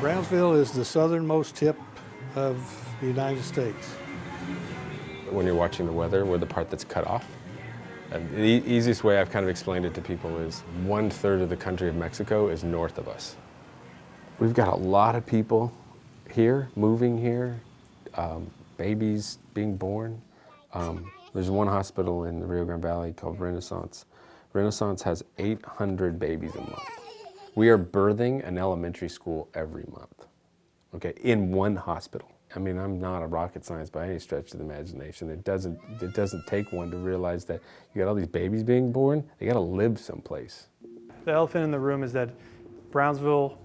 Brownsville is the southernmost tip of the United States. When you're watching the weather, we're the part that's cut off. The easiest way I've kind of explained it to people is 1/3 of the country of Mexico is north of us. We've got a lot of people here, moving here, babies being born. There's one hospital in the Rio Grande Valley called Renaissance. Renaissance has 800 babies a month. We are birthing an elementary school every month, okay, in one hospital. I mean, I'm not a rocket science by any stretch of the imagination. It doesn't take one to realize that you got all these babies being born, they gotta live someplace. The elephant in the room is that Brownsville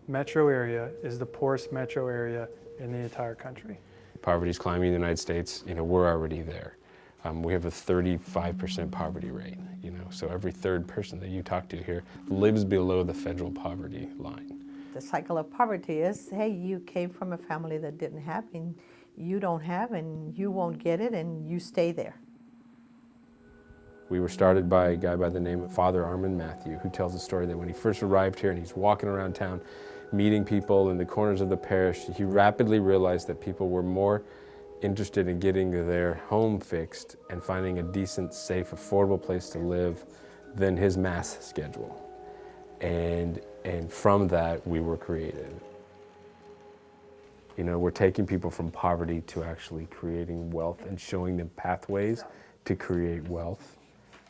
metro area is the poorest metro area in the entire country. Poverty's climbing in the United States, we're already there. We have a 35% poverty rate, so every third person that you talk to here lives below the federal poverty line. The cycle of poverty is, hey, you came from a family that didn't have, and you don't have, and you won't get it, and you stay there. We were started by a guy by the name of Father Armand Matthew, who tells the story that when he first arrived here and he's walking around town, meeting people in the corners of the parish, he rapidly realized that people were more interested in getting their home fixed and finding a decent, safe, affordable place to live than his mass schedule. And from that, we were created. We're taking people from poverty to actually creating wealth and showing them pathways to create wealth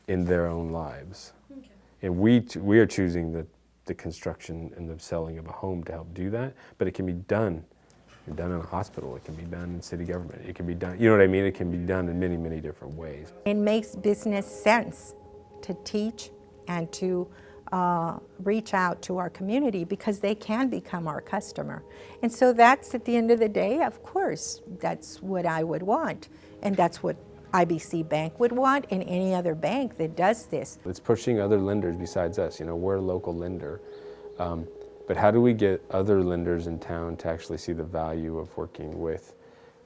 in their own lives. Okay. And we are choosing the construction and the selling of a home to help do that, but it can be done. It can be done in a hospital, it can be done in city government, it can be done, you know what I mean? It can be done in many, many different ways. It makes business sense to teach and to reach out to our community because they can become our customer. And so that's, at the end of the day, of course, that's what I would want. And that's what IBC Bank would want, and any other bank that does this. It's pushing other lenders besides us. We're a local lender. But how do we get other lenders in town to actually see the value of working with,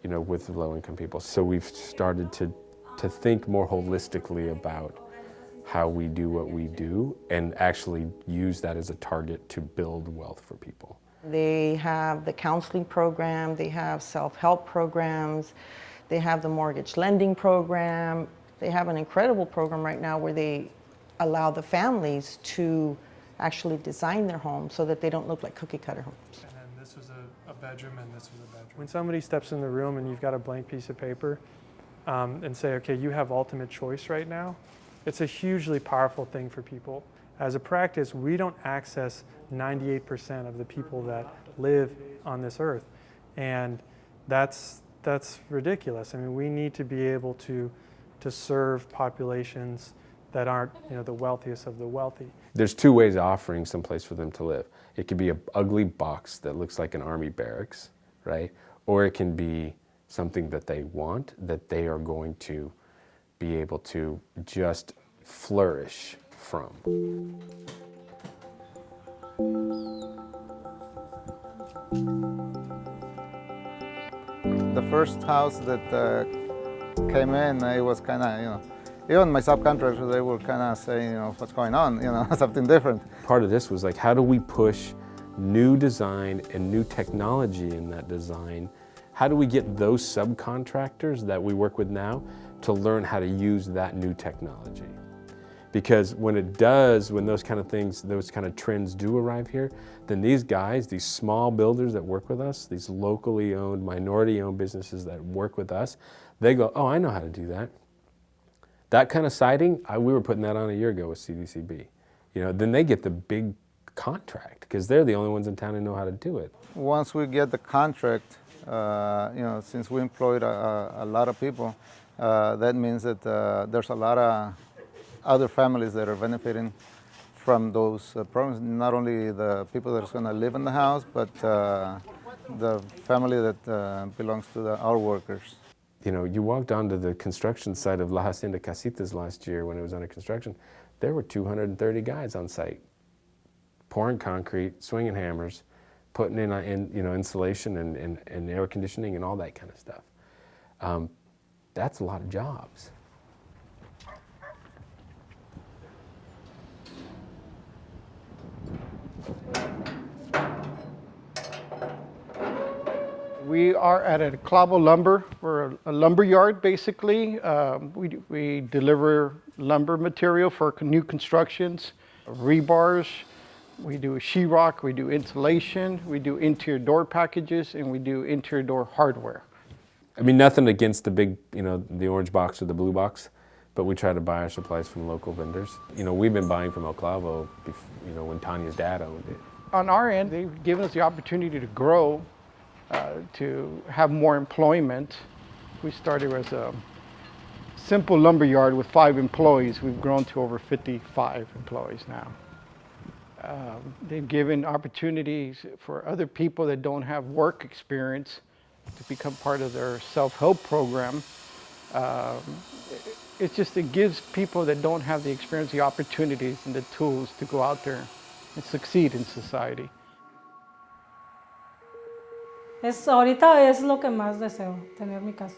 with low-income people? So we've started to think more holistically about how we do what we do and actually use that as a target to build wealth for people. They have the counseling program, they have self-help programs, they have the mortgage lending program. They have an incredible program right now where they allow the families to actually design their homes so that they don't look like cookie-cutter homes. And then this was a bedroom, and this was a bedroom. When somebody steps in the room and you've got a blank piece of paper and say, okay, you have ultimate choice right now, it's a hugely powerful thing for people. As a practice, we don't access 98% of the people that live on this earth. And that's ridiculous. I mean, we need to be able to serve populations that aren't, the wealthiest of the wealthy. There's two ways of offering some place for them to live. It could be an ugly box that looks like an army barracks, right? Or it can be something that they want, that they are going to be able to just flourish from. The first house that came in, it was kind of, even my subcontractors, they were kind of saying, what's going on, something different. Part of this was like, how do we push new design and new technology in that design? How do we get those subcontractors that we work with now to learn how to use that new technology? Because when those kind of things, those kind of trends do arrive here, then these guys, these small builders that work with us, these locally owned, minority owned businesses that work with us, they go, oh, I know how to do that. That kind of siding, we were putting that on a year ago with CDCB. Then they get the big contract because they're the only ones in town who know how to do it. Once we get the contract, since we employed a lot of people, that means that there's a lot of other families that are benefiting from those programs. Not only the people that are going to live in the house, but the family that belongs to our workers. You walked onto the construction site of La Hacienda Casitas last year when it was under construction. There were 230 guys on site, pouring concrete, swinging hammers, putting in insulation and air conditioning and all that kind of stuff. That's a lot of jobs. We are at a Clavo Lumber. We're a lumber yard, basically. We deliver lumber material for new constructions, rebars. We do sheetrock, we do insulation, we do interior door packages, and we do interior door hardware. I mean, nothing against the big, the orange box or the blue box, but we try to buy our supplies from local vendors. We've been buying from El Clavo, when Tanya's dad owned it. On our end, they've given us the opportunity to grow, to have more employment. We started as a simple lumber yard with 5 employees. We've grown to over 55 employees now. They've given opportunities for other people that don't have work experience to become part of their self-help program. It gives people that don't have the experience, the opportunities and the tools to go out there and succeed in society. Ahorita es lo que más deseo, tener mi casa.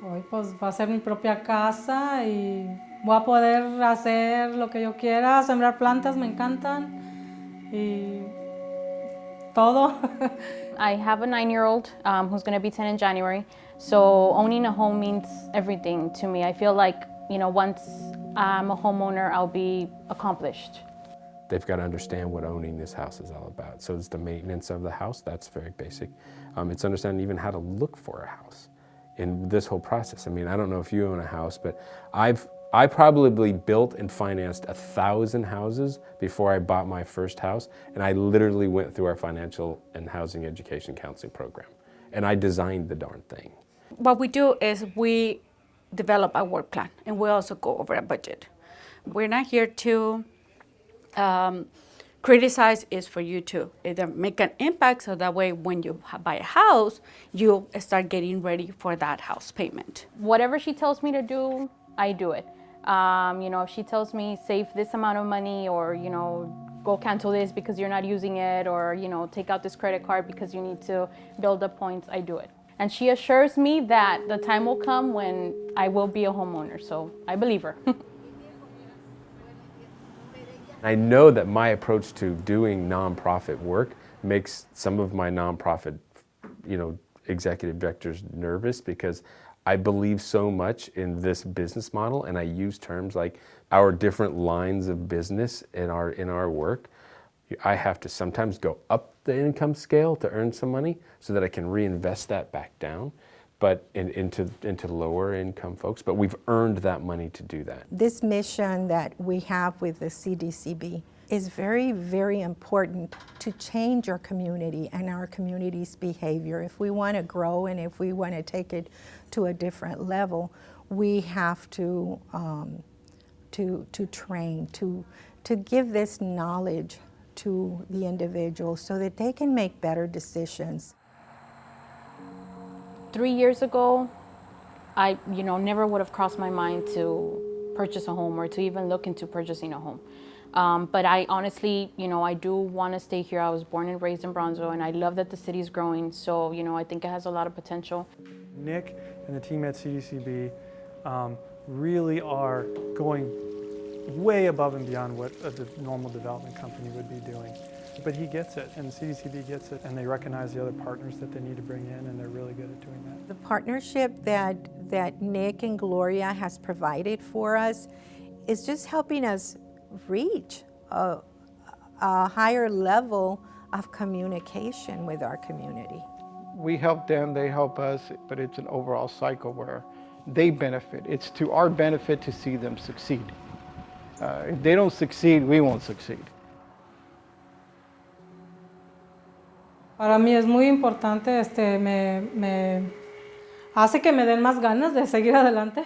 Hoy pues va a ser mi propia casa y voy a poder hacer lo que yo quiera, sembrar plantas, me encantan. Y todo. I have a 9-year-old who's going to be 10 in January, so owning a home means everything to me. I feel like, once I'm a homeowner, I'll be accomplished. They've got to understand what owning this house is all about. So it's the maintenance of the house, that's very basic. It's understanding even how to look for a house in this whole process. I mean, I don't know if you own a house, but I probably built and financed 1,000 houses before I bought my first house, and I literally went through our financial and housing education counseling program, and I designed the darn thing. What we do is we develop a work plan, and we also go over a budget. We're not here to criticize, is for you to either make an impact so that way when you buy a house, you start getting ready for that house payment. Whatever she tells me to do, I do it. If she tells me save this amount of money, or go cancel this because you're not using it, or take out this credit card because you need to build up points, I do it. And she assures me that the time will come when I will be a homeowner, so I believe her. I know that my approach to doing nonprofit work makes some of my nonprofit, executive directors nervous, because I believe so much in this business model, and I use terms like our different lines of business in our work. I have to sometimes go up the income scale to earn some money so that I can reinvest that back down, but into lower income folks. But we've earned that money to do that. This mission that we have with the CDCB is very, very important to change our community and our community's behavior. If we want to grow and if we want to take it to a different level, we have to train, to give this knowledge to the individuals so that they can make better decisions. 3 years ago, I never would have crossed my mind to purchase a home or to even look into purchasing a home. But I honestly, I do want to stay here. I was born and raised in Brownsville, and I love that the city's growing. So, I think it has a lot of potential. Nick and the team at CDCB really are going way above and beyond what a normal development company would be doing. But he gets it, and CDCB gets it, and they recognize the other partners that they need to bring in, and they're really good at doing that. The partnership that Nick and Gloria has provided for us is just helping us reach a higher level of communication with our community. We help them, they help us, but it's an overall cycle where they benefit. It's to our benefit to see them succeed. If they don't succeed, we won't succeed. Para mí es muy importante, me hace que me den más ganas de seguir adelante.